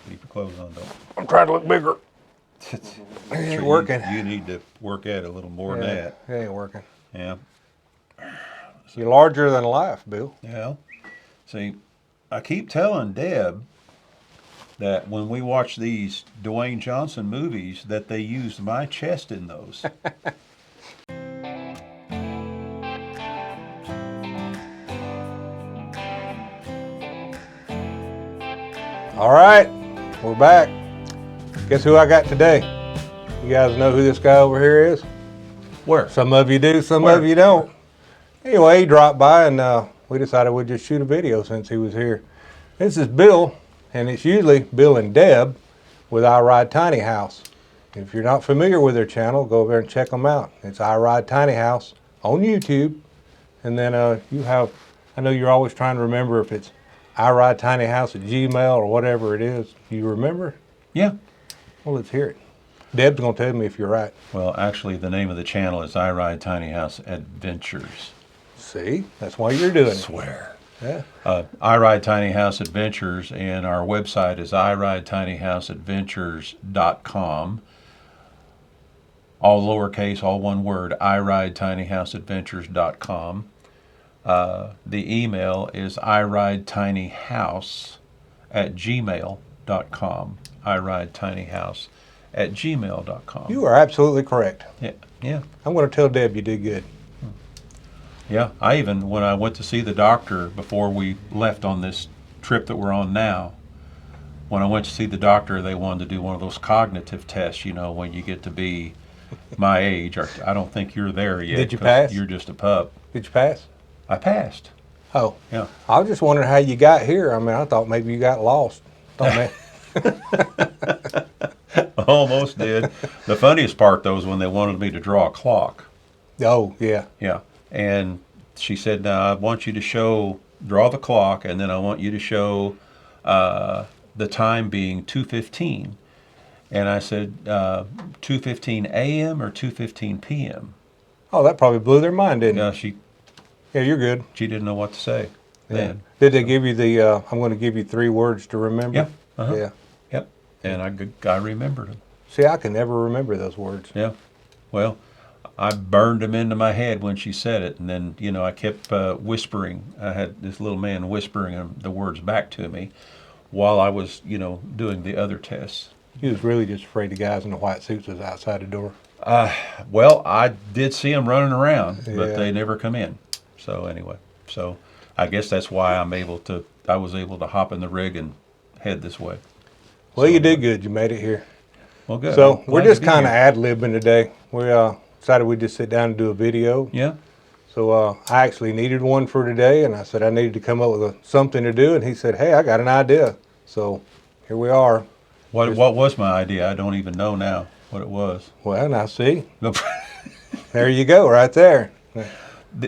Keep your clothes on, though. I'm trying to look bigger. It ain't working. You need to work at it a little more than that. It ain't working. Yeah. You're larger than life, Bill. Yeah. See, I keep telling Deb that when we watch these Dwayne Johnson movies, that they used my chest in those. All right, we're back. Guess who I got today? You guys know who this guy over here is? Where? Some of you do, some Where? of you don't. Anyway, he dropped by and we decided we'd just shoot a video since he was here. This is Bill, and it's usually Bill and Deb with I Ride Tiny House. If you're not familiar with their channel, go over there and check them out. It's I Ride Tiny House on YouTube. And then you have, I know you're always trying to remember if it's I Ride Tiny House at Gmail or whatever it is. Do you remember? Yeah. Well, let's hear it. Deb's going to tell me if you're right. Well, actually, the name of the channel is I Ride Tiny House Adventures. See? That's why you're doing it. Swear. Yeah. I Ride Tiny House Adventures, and our website is iridetinyhouseadventures.com. All lowercase, all one word, iridetinyhouseadventures.com. The email is iridetinyhouse@gmail.com. iridetinyhouse@gmail.com. You are absolutely correct. Yeah, yeah. I'm going to tell Deb you did good. Yeah, I even, when I went to see the doctor before we left on this trip that we're on now, when I went to see the doctor, they wanted to do one of those cognitive tests, you know, when you get to be my age. Or I don't think you're there yet. Did you pass? You're just a pup. Did you pass? I passed. Oh. Yeah. I was just wondering how you got here. I mean, I thought maybe you got lost. Almost did. The funniest part, though, is when they wanted me to draw a clock. Oh, yeah. Yeah. And she said, now I want you to draw the clock, and then I want you to show the time being 2:15. And I said, 2:15 a.m. or 2:15 p.m.? Oh, that probably blew their mind, didn't it? Yeah, Yeah, you're good. she didn't know what to say then. Did they give you the, I'm going to give you 3 words to remember? Yeah. Uh-huh. Yeah. Yep. And I remembered them. See, I can never remember those words. Yeah. Well, I burned them into my head when she said it, and then, you know, I kept whispering. I had this little man whispering the words back to me while I was, you know, doing the other tests. He was really just afraid the guys in the white suits was outside the door. Well, I did see them running around, Yeah. but they never come in. So anyway, I guess that's why I was able to hop in the rig and head this way. Well, you did good. You made it here. Well, good. So I'm we're glad just to be kind of here. ad-libbing today. We decided we'd just sit down and do a video. Yeah. So I actually needed one for today, and I said I needed to come up with something to do, and he said, hey, I got an idea. So here we are. What was my idea? I don't even know now what it was. Well, now see. There you go, right there.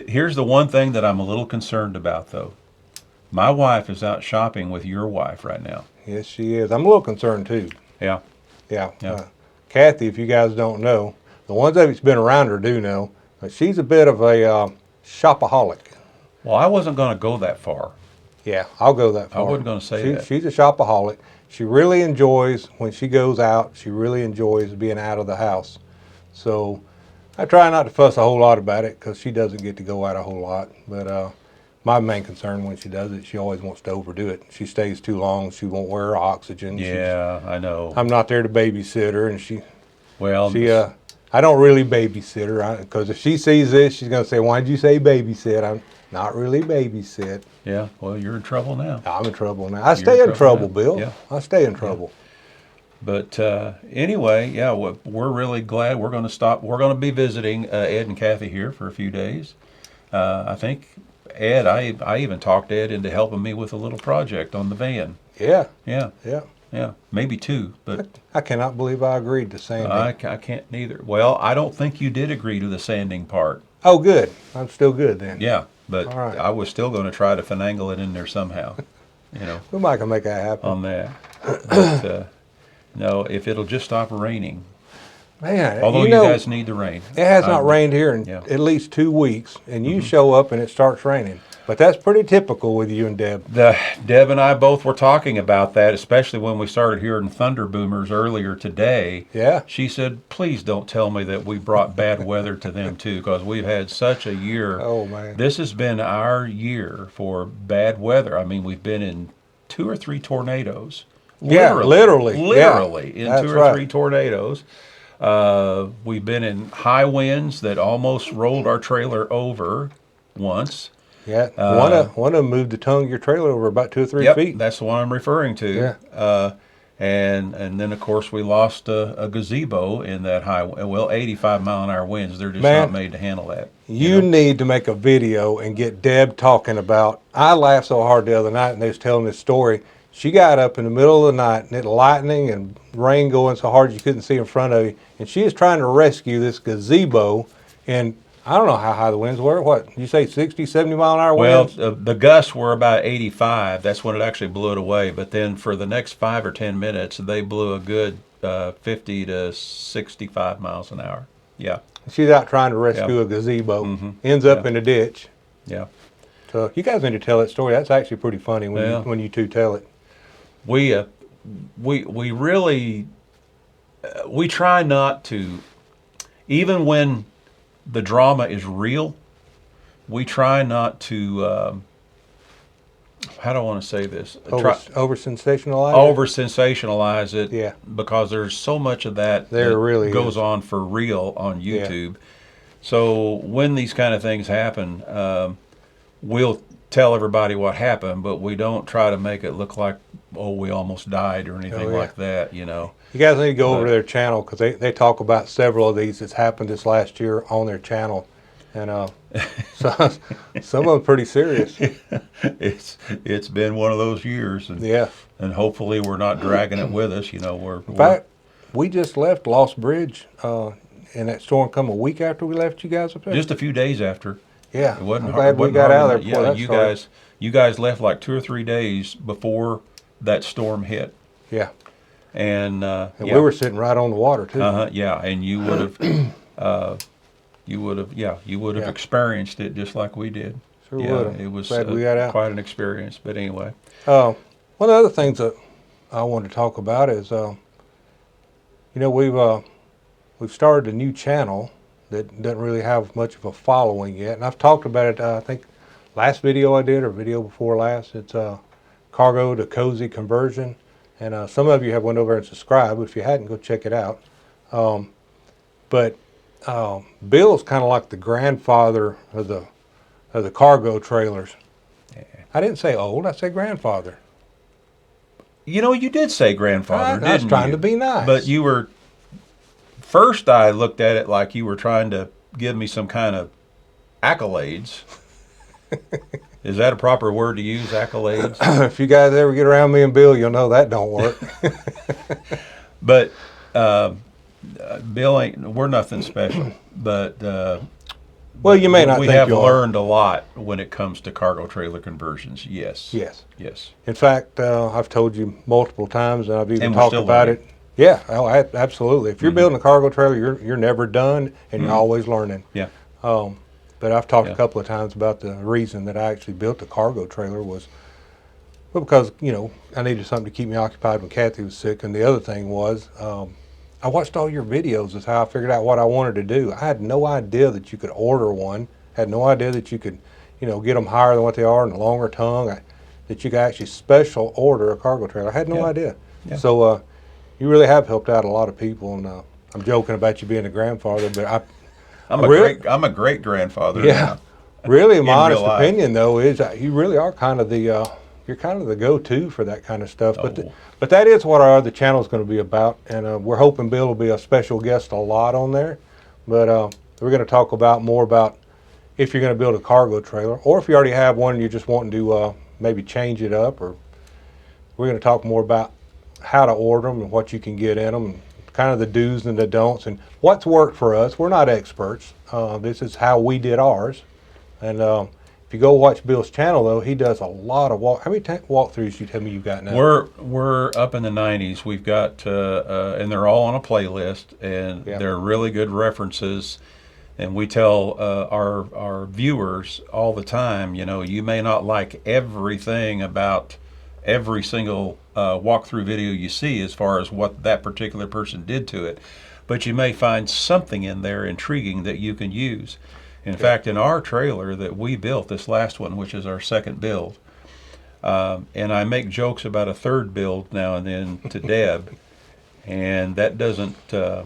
Here's the one thing that I'm a little concerned about, though. My wife is out shopping with your wife right now. Yes, she is. I'm a little concerned, too. Yeah. Yeah. Yeah. Kathy, if you guys don't know, the ones of you's been around her do know, but she's a bit of a shopaholic. Well, I wasn't going to go that far. Yeah, I'll go that far. I wasn't going to say that. She's a shopaholic. She really enjoys, when she goes out, she really enjoys being out of the house. So I try not to fuss a whole lot about it because she doesn't get to go out a whole lot. But my main concern when she does it, she always wants to overdo it. She stays too long. She won't wear her oxygen. Yeah, I know. I'm not there to babysit her, and Well, I don't really babysit her because if she sees this, she's going to say, why'd you say babysit? I'm not really babysit. yeah, well, you're in trouble now. I'm in trouble now. I stay in trouble, now. Bill. Yeah. I stay in trouble. But anyway, yeah, we're really glad. We're going to stop. We're going to be visiting Ed and Kathy here for a few days. I think Ed, I even talked Ed into helping me with a little project on the van. Yeah. Yeah, Yeah. yeah, maybe 2, but I cannot believe I agreed to sanding. I can't neither. Well, I don't think you did agree to the sanding part. Oh, good. I'm still good then. Yeah, but All right. I was still going to try to finagle it in there somehow, you know, We might can make that happen. on that. But no, if it'll just stop raining. Man, Although you guys need the rain. it has not rained here in Yeah. at least 2 weeks, and you show up and it starts raining. But that's pretty typical with you and Deb. Deb and I both were talking about that, especially when we started hearing thunder boomers earlier today. Yeah. She said, please don't tell me that we brought bad weather to them too, because we've had such a year. Oh, man. This has been our year for bad weather. I mean, we've been in 2 or 3 tornadoes. Yeah, literally. Literally Yeah, in that's 2 or 3 tornadoes. We've been in high winds that almost rolled our trailer over once. Yeah, one of them moved the tongue of your trailer over about 2 or 3 feet. That's the one I'm referring to. Yeah. And then of course we lost a gazebo in that 85-mile-an-hour winds. They're just not made to handle that. You need to make a video and get Deb talking about. I laughed so hard the other night, and they was telling this story. She got up in the middle of the night, and it lightning and rain going so hard you couldn't see in front of you, and she is trying to rescue this gazebo. And I don't know how high the winds were. What, you say 60, 70-mile-an-hour winds? Well, the gusts were about 85. That's when it actually blew it away. But then for the next 5 or 10 minutes, they blew a good 50 to 65 miles an hour. Yeah. She's out trying to rescue a gazebo. Ends up in a ditch. Yeah. So you guys need to tell that story. That's actually pretty funny when you two tell it. We really we try not to, even when the drama is real, we try not to, how do I want to say this? Over sensationalize? Over sensationalize it. Yeah. Because there's so much of that really goes on for real on YouTube. Yeah. So when these kind of things happen, we'll tell everybody what happened, but we don't try to make it look like, oh, we almost died or anything like that, you know. You guys need to go over to their channel, because they talk about several of these that's happened this last year on their channel. And so, some of them pretty serious. It's been one of those years. And, and hopefully we're not dragging it with us, you know. In fact, we just left Lost Bridge, and that storm come a week after we left you guys up there? Just a few days after. Yeah, it wasn't I'm glad we got out of there before that started. You guys left like 2 or 3 days before that storm hit. Yeah. And we were sitting right on the water too. Yeah, and you would have experienced it just like we did. Sure would have. It was glad we got out. Quite an experience. But anyway. One of the other things that I wanted to talk about is, we've started a new channel that doesn't really have much of a following yet, and I've talked about it. I think last video I did, or video before last. It's cargo to cozy conversion, and some of you have went over and subscribed. If you hadn't, go check it out. But Bill's kind of like the grandfather of the cargo trailers. Yeah. I didn't say old. I said grandfather. You know, you did say grandfather, didn't you? I was trying to be nice. But you were. First, I looked at it like you were trying to give me some kind of accolades. Is that a proper word to use, accolades? If you guys ever get around me and Bill, you'll know that don't work. But Bill we're nothing special. But well, you may not. We have learned a lot when it comes to cargo trailer conversions. Yes. Yes. Yes. In fact, I've told you multiple times, and I've even talked about it. Yeah, absolutely. If you're building a cargo trailer, you're never done, and you're always learning. Yeah. But I've talked a couple of times about the reason that I actually built a cargo trailer was, well, because I needed something to keep me occupied when Kathy was sick, and the other thing was I watched all your videos. Is how I figured out what I wanted to do. I had no idea that you could order one. Had no idea that you could, get them higher than what they are and a longer tongue. That you could actually special order a cargo trailer. I had no idea. Yeah. So. You really have helped out a lot of people, and I'm joking about you being a grandfather, but I'm a great grandfather. Yeah, really, my honest opinion though is you really are kind of the you're kind of the go-to for that kind of stuff. Oh. But that is what our other channel is going to be about, and we're hoping Bill will be a special guest a lot on there. But we're going to talk more about if you're going to build a cargo trailer, or if you already have one and you're just wanting to maybe change it up, or we're going to talk more about how to order them and what you can get in them, and kind of the do's and the don'ts, and what's worked for us. We're not experts. This is how we did ours. And if you go watch Bill's channel, though, he does a lot of how many walkthroughs do you tell me you've got now? We're up in the 90s. We've got, and they're all on a playlist, and they're really good references. And we tell our viewers all the time, you know, you may not like everything about every single walkthrough video you see as far as what that particular person did to it, but you may find something in there intriguing that you can use. In fact, in our trailer that we built, this last one, which is our second build, and I make jokes about a third build now and then to Deb, and that doesn't go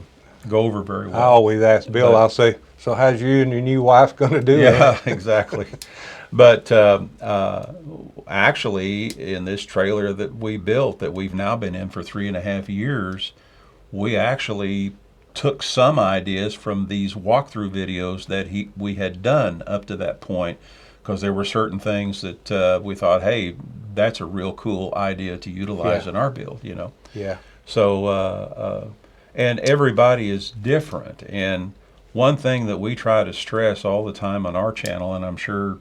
over very well. I always ask Bill, But- I'll say, so how's you and your new wife going to do Yeah, it? exactly. But actually, in this trailer that we built, that we've now been in for 3.5 years, we actually took some ideas from these walkthrough videos that we had done up to that point, because there were certain things that we thought, hey, that's a real cool idea to utilize Yeah. in our build, you know. Yeah. So, and everybody is different. And one thing that we try to stress all the time on our channel, and I'm sure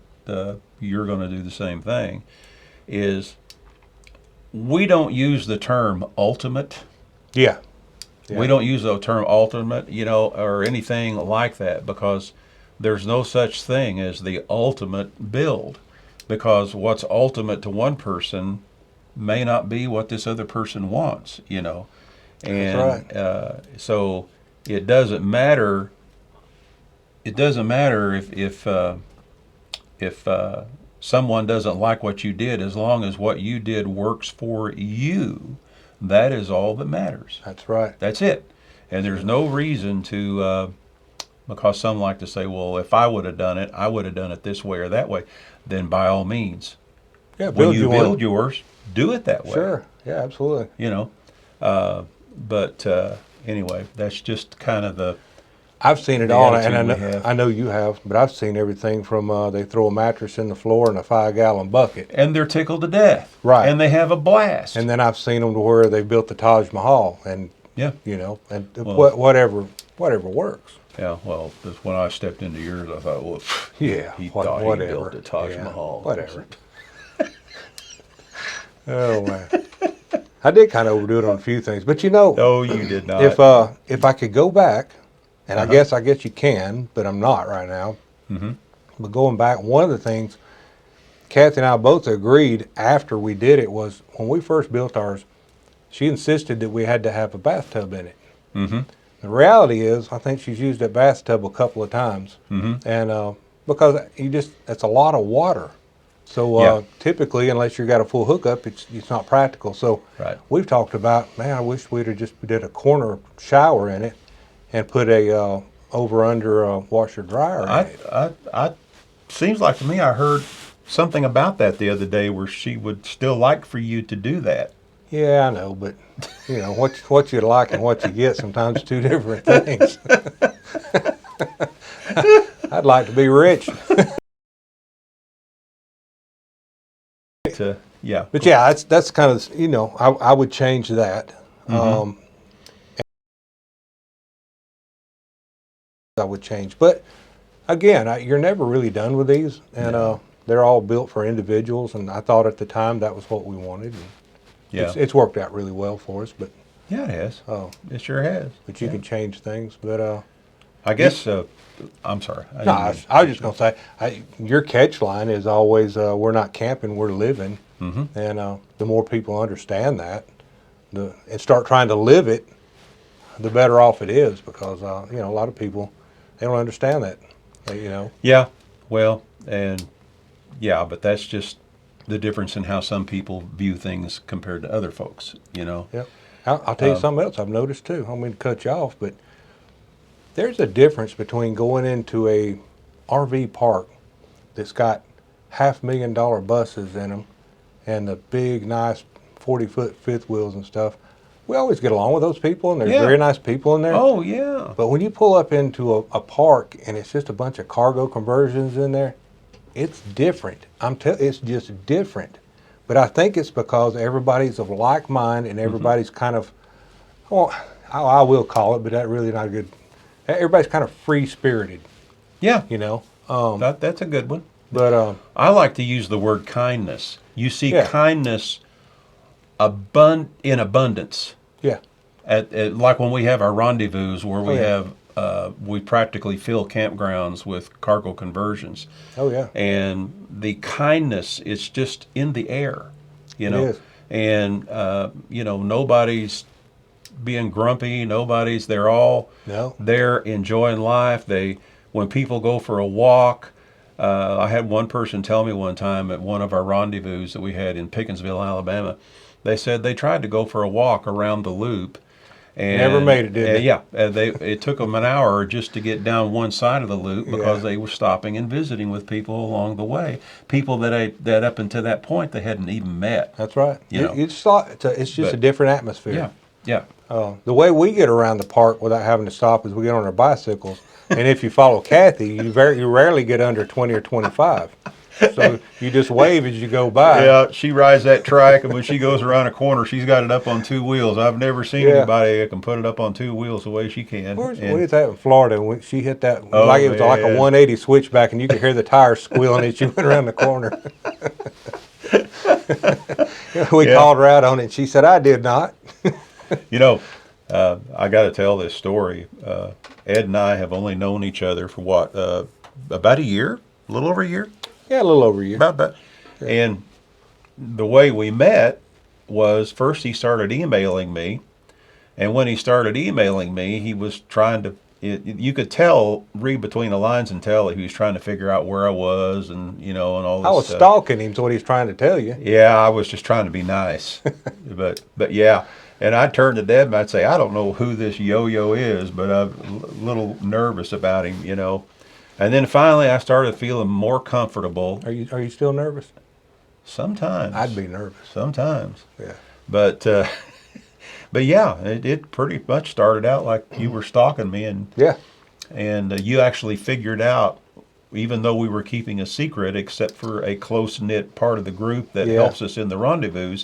you're going to do the same thing, is we don't use the term ultimate. Yeah. Yeah. We don't use the term ultimate, you know, or anything like that, because there's no such thing as the ultimate build, because what's ultimate to one person may not be what this other person wants, you know. And That's so it doesn't matter. It doesn't matter if someone doesn't like what you did, as long as what you did works for you. That is all that matters. That's right. That's it. And there's no reason to, because some like to say, well, if I would have done it, I would have done it this way or that way. Then by all means, Yeah, when you your one. build yours, do it that way. Sure. Yeah, absolutely. You know, but anyway, that's just kind of the. I've seen it The all, and attitude we have. I know you have, but I've seen everything from they throw a mattress in the floor in a 5-gallon bucket. And they're tickled to death. Right. And they have a blast. And then I've seen them to where they built the Taj Mahal, and yeah. you know, and Well- whatever works. Yeah. Well, just when I stepped into yours, I thought, well, Yeah, he thought he whatever. built the Taj Yeah, Mahal. Whatever. Oh man, I did kind of overdo it on a few things, but you know, No, you did not. if I could go back, and I guess you can, but I'm not right now. Mm-hmm. But going back, one of the things Kathy and I both agreed after we did it was when we first built ours, she insisted that we had to have a bathtub in it. Mm-hmm. The reality is, I think she's used that bathtub a couple of times, Mm-hmm. and because it's a lot of water. So Yeah. typically, unless you got a full hookup, it's not practical. So Right. we've talked about, man, I wish we'd have just did a corner shower in it and put a over under washer dryer in it. I seems like to me I heard something about that the other day, where she would still like for you to do that. Yeah, I know, but you know what you like and what you get sometimes two different things. I'd like to be rich, Yeah. but yeah, that's kind of, you know, I would change that. Mhm. I would change, but again, you're never really done with these, and No. they're all built for individuals. And I thought at the time that was what we wanted. And Yeah. it's worked out really well for us, but Yeah, it has. oh, It sure has. but you Yeah. can change things. But I guess. I'm sorry. no, I was just gonna say, your catch line is always, we're not camping, we're living. Mm-hmm. And the more people understand that, and start trying to live it, the better off it is. Because you know, a lot of people, they don't understand that. You know. Yeah. Well, and yeah, but that's just the difference in how some people view things compared to other folks. You know. Yep. I'll tell you something else I've noticed too. I don't mean to cut you off, but there's a difference between going into a RV park that's got $500,000 buses in them and the big, nice 40-foot fifth wheels and stuff. We always get along with those people, and there's Yeah. very nice people in there. Oh yeah. But when you pull up into a park and it's just a bunch of cargo conversions in there, it's different. It's just different. But I think it's because everybody's of like mind and everybody's kind of, well, I will call it, but that really not good. Everybody's kind of free spirited, Yeah. you know. That's a good one. But I like to use the word kindness. You see Yeah. kindness in abundance. yeah, At like when we have our rendezvous where we Oh, yeah. have we practically fill campgrounds with cargo conversions. Oh yeah. And the kindness is just in the air, you It know. is. And nobody's being grumpy. They're all No. there enjoying life. When people go for a walk, I had one person tell me one time at one of our rendezvous that we had in Pickensville, Alabama. They said they tried to go for a walk around the loop. And, Never made it, did they? Yeah, it took them an hour just to get down one side of the loop because Yeah. they were stopping and visiting with people along the way, people that up until that point they hadn't even met. That's right. You know. It's just a different atmosphere. Yeah, yeah. The way we get around the park without having to stop is we get on our bicycles, and if you follow Kathy, you rarely get under 20 or 25. So you just wave as you go by. Yeah, she rides that trike, and when she goes around a corner, she's got it up on two wheels. I've never seen Yeah. anybody that can put it up on two wheels the way she can. Where's And- that in Florida? When she hit that, Oh, like it was like a man. 180 switchback, and you could hear the tires squealing as you went around the corner. We Yeah. called her out on it, and she said, "I did not." You know, I got to tell this story. Ed and I have only known each other for what, about a year, a little over a year, Yeah, a little over a year. about. And the way we met was first he started emailing me, and when he started emailing me, he was trying to. You could read between the lines and tell that he was trying to figure out where I was, and and all this I was stuff. stalking him, is what he's trying to tell you. Yeah, I was just trying to be nice, but yeah. And I'd turn to Deb and I'd say, I don't know who this yo-yo is, but I'm a little nervous about him, And then finally, I started feeling more comfortable. Are you still nervous? Sometimes I'd be nervous. Sometimes, Yeah. but but yeah, it pretty much started out like you were stalking me, Yeah. and you actually figured out. Even though we were keeping a secret, except for a close-knit part of the group that Yeah. helps us in the rendezvous,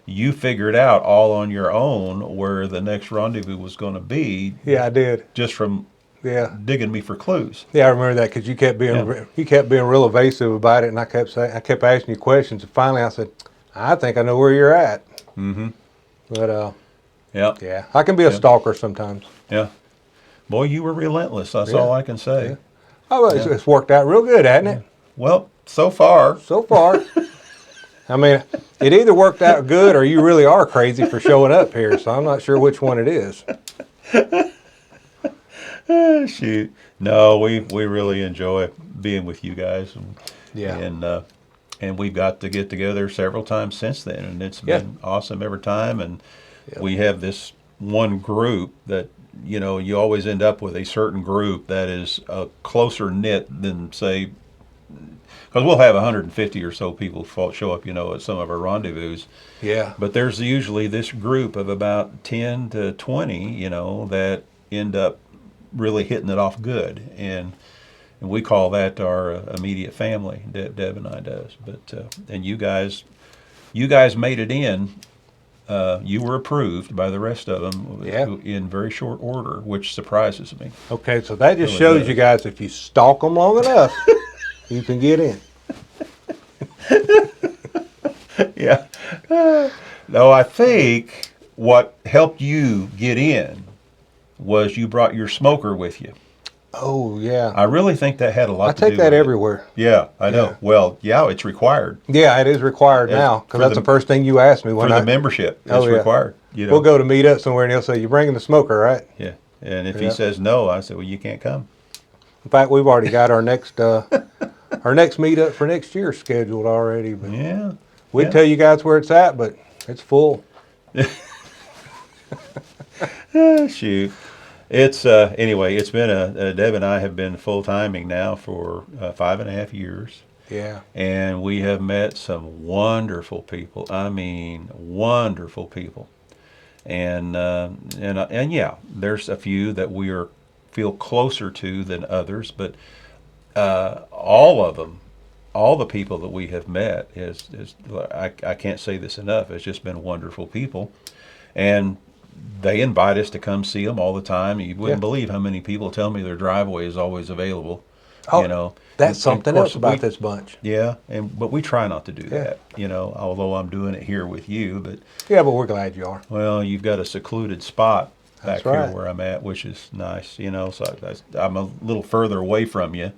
you figured out all on your own where the next rendezvous was going to be. Yeah, I did. Just from Yeah. digging me for clues. Yeah, I remember that because you kept being real evasive about it, and I kept asking you questions, and finally I said, "I think I know where you're at." Mm-hmm. But Yeah. yeah, I can be a stalker sometimes. Yeah. Boy, you were relentless. That's Yeah. all I can say. Yeah. Oh, well, it's worked out real good, hasn't it? Well, so far. So far. I mean, it either worked out good or you really are crazy for showing up here. So I'm not sure which one it is. Shoot. No, we really enjoy being with you guys. Yeah. And we've got to get together several times since then, and it's Yeah. been awesome every time. And Yeah. we have this one group that, you always end up with a certain group that is a closer knit than, say, because we'll have 150 or so people show up, at some of our rendezvous. Yeah. But there's usually this group of about 10 to 20, that end up really hitting it off good. And we call that our immediate family, Deb and I does. But and you guys made it in. You were approved by the rest of them in very short order, which surprises me. Okay, so that just Really shows does. you guys if you stalk them long enough, you can get in. Yeah. No, I think what helped you get in was you brought your smoker with you. Oh, yeah. I really think that had a lot I to do take that with it. everywhere. Yeah, I know. Yeah. Well, yeah, it's required Yeah, it is required now for because that's the- the first thing you asked me for when the membership. It's Oh, yeah. required. We'll go to meet up somewhere and he'll say, "You bringing the smoker, right?" Yeah, and if Yeah. he says no, I say, well, you can't come. In fact, we've already got our next meetup for next year scheduled already. But Yeah. we'd yeah. tell you guys where it's at, but it's full. Shoot. It's anyway. It's been Deb and I have been full timing now for 5.5 years, Yeah. and we have met some wonderful people. I mean, wonderful people, and yeah, there's a few that we feel closer to than others, but all of them, all the people that we have met is I can't say this enough. It's just been wonderful people, and they invite us to come see them all the time. You wouldn't Yeah. believe how many people tell me their driveway is always available. Oh, that's And something of course else about we- this bunch. Yeah, but we try not to do Yeah. that. Although I'm doing it here with you, but Yeah, but we're glad you are. well, you've got a secluded spot back That's right. here where I'm at, which is nice, you know. So I'm a little further away from you,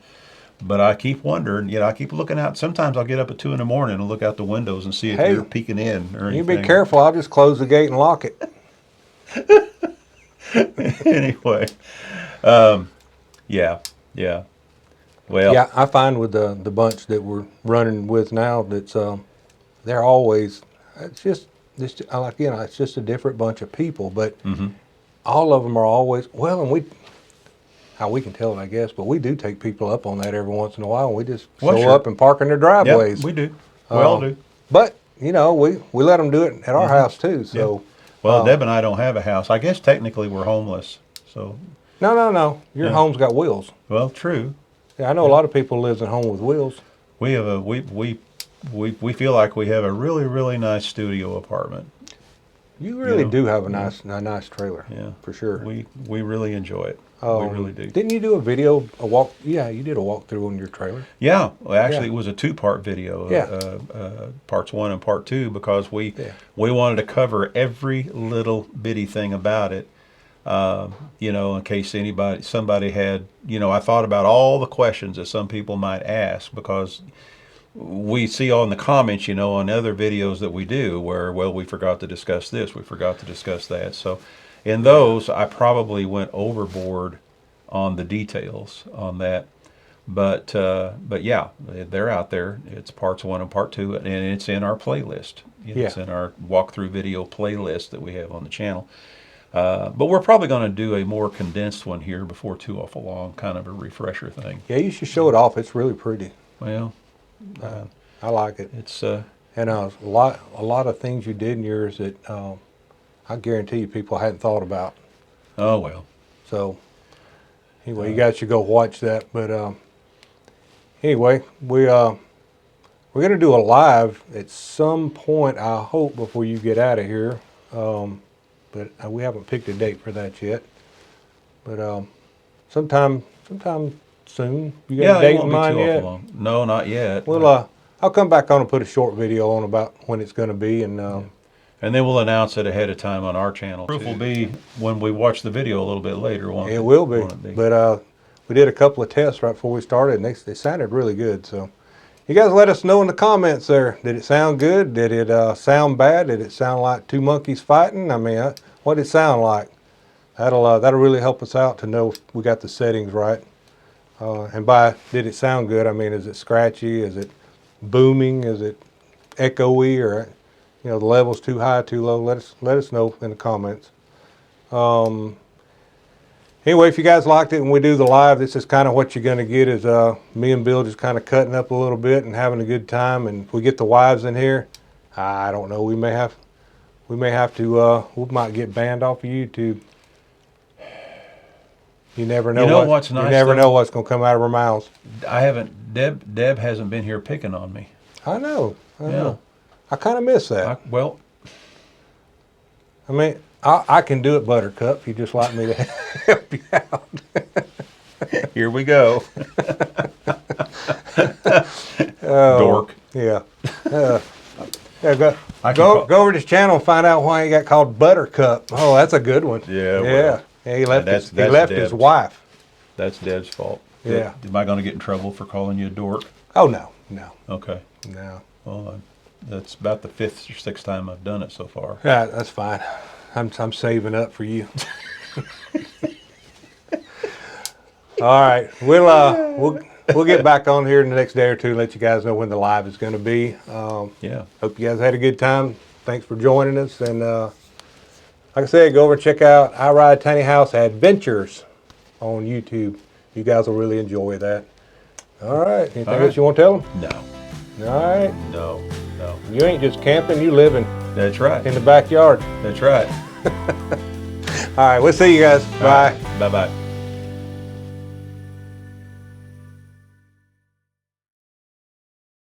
but I keep wondering, you know, I keep looking out. Sometimes I'll get up at 2 in the morning and look out the windows and see if Hey, you're peeking in or you anything. be careful. I'll just close the gate and lock it. Anyway, yeah, yeah. Well, Yeah, I find with the bunch that we're running with now, that's they're always, it's just this like, you know, it's just a different bunch of people, but all of them are always well, and we, how we can tell it, I guess, but we do take people up on that every once in a while, and we just Well, show sure. up and park in their driveways. yeah, we do. We all do. But you know, we let them do it at our house too. So Well, Deb and I don't have a house. I guess technically we're homeless. So, no, your Yeah. home's got wheels. well, true. Yeah, I know a lot of people lives at home with wheels. We have we feel like we have a really, really nice studio apartment. You really know, do have a nice trailer. Yeah, For sure. We really enjoy it. We really do. Didn't you do a video, a walk? Yeah, you did a walkthrough on your trailer. Yeah, well, actually, Yeah. it was a 2-part video. Yeah. Parts 1 and part 2, because we Yeah. wanted to cover every little bitty thing about it. You know, in case somebody had, you know, I thought about all the questions that some people might ask, because we see on the comments, you know, on other videos that we do where, well, we forgot to discuss this, we forgot to discuss that. So in those, I probably went overboard on the details on that. But yeah, they're out there. It's parts 1 and part 2, and it's in our playlist. It's in our walkthrough video playlist that we have on the channel. But we're probably going to do a more condensed one here before too awful long, kind of a refresher thing. Yeah, you should show it off. It's really pretty. Well, I like it. it's And a lot of things you did in yours that I guarantee you people hadn't thought about. oh well. So anyway, you guys should go watch that. But anyway, we're gonna do a live at some point, I hope, before you get out of here. But we haven't picked a date for that yet. But sometime soon. You got Yeah, a date it won't in be mind too yet? awful long. No, not yet. Well, I'll come back on and put a short video on about when it's going to be, and and then we'll announce it ahead of time on our channel. Proof will be when we watch the video a little bit later. Won't it will be. Won't it be? But we did a couple of tests right before we started, and they sounded really good. So you guys let us know in the comments there. Did it sound good? Did it sound bad? Did it sound like two monkeys fighting? I mean, what did it sound like? That'll really help us out to know if we got the settings right. And by did it sound good, I mean, is it scratchy? Is it booming? Is it echoey? Or, you know, the level's too high, too low? Let us know in the comments. Anyway, if you guys liked it when we do the live, this is kind of what you're going to get, is me and Bill just kind of cutting up a little bit and having a good time. And if we get the wives in here, I don't know, we may have to, we might get banned off of YouTube. You never know. You know what's nice, You never though? know what's going to come out of our mouths. I haven't. Deb hasn't been here picking on me. I know. I kind of miss that. Well, I mean, I can do it, Buttercup, if you just like me to help you out. here we go. Dork. Yeah. Yeah, I can go over to his channel and find out why he got called Buttercup. Oh, that's a good one. Yeah, Yeah. well, Yeah, he left that's his Deb's. wife. That's Deb's fault. Yeah. Am I going to get in trouble for calling you a dork? Oh, no. Okay. Well, that's about the 5th or 6th time I've done it so far. Yeah, that's fine. I'm saving up for you. All right. We'll get back on here in the next day or two and let you guys know when the live is going to be. Yeah. Hope you guys had a good time. Thanks for joining us. And like I said, go over and check out I Ride Tiny House Adventures on YouTube. You guys will really enjoy that. All right. Anything else you want to tell them? No. All right. No. You ain't just camping. You living That's right. in the backyard. That's right. All right. We'll see you guys. Bye. Bye-bye.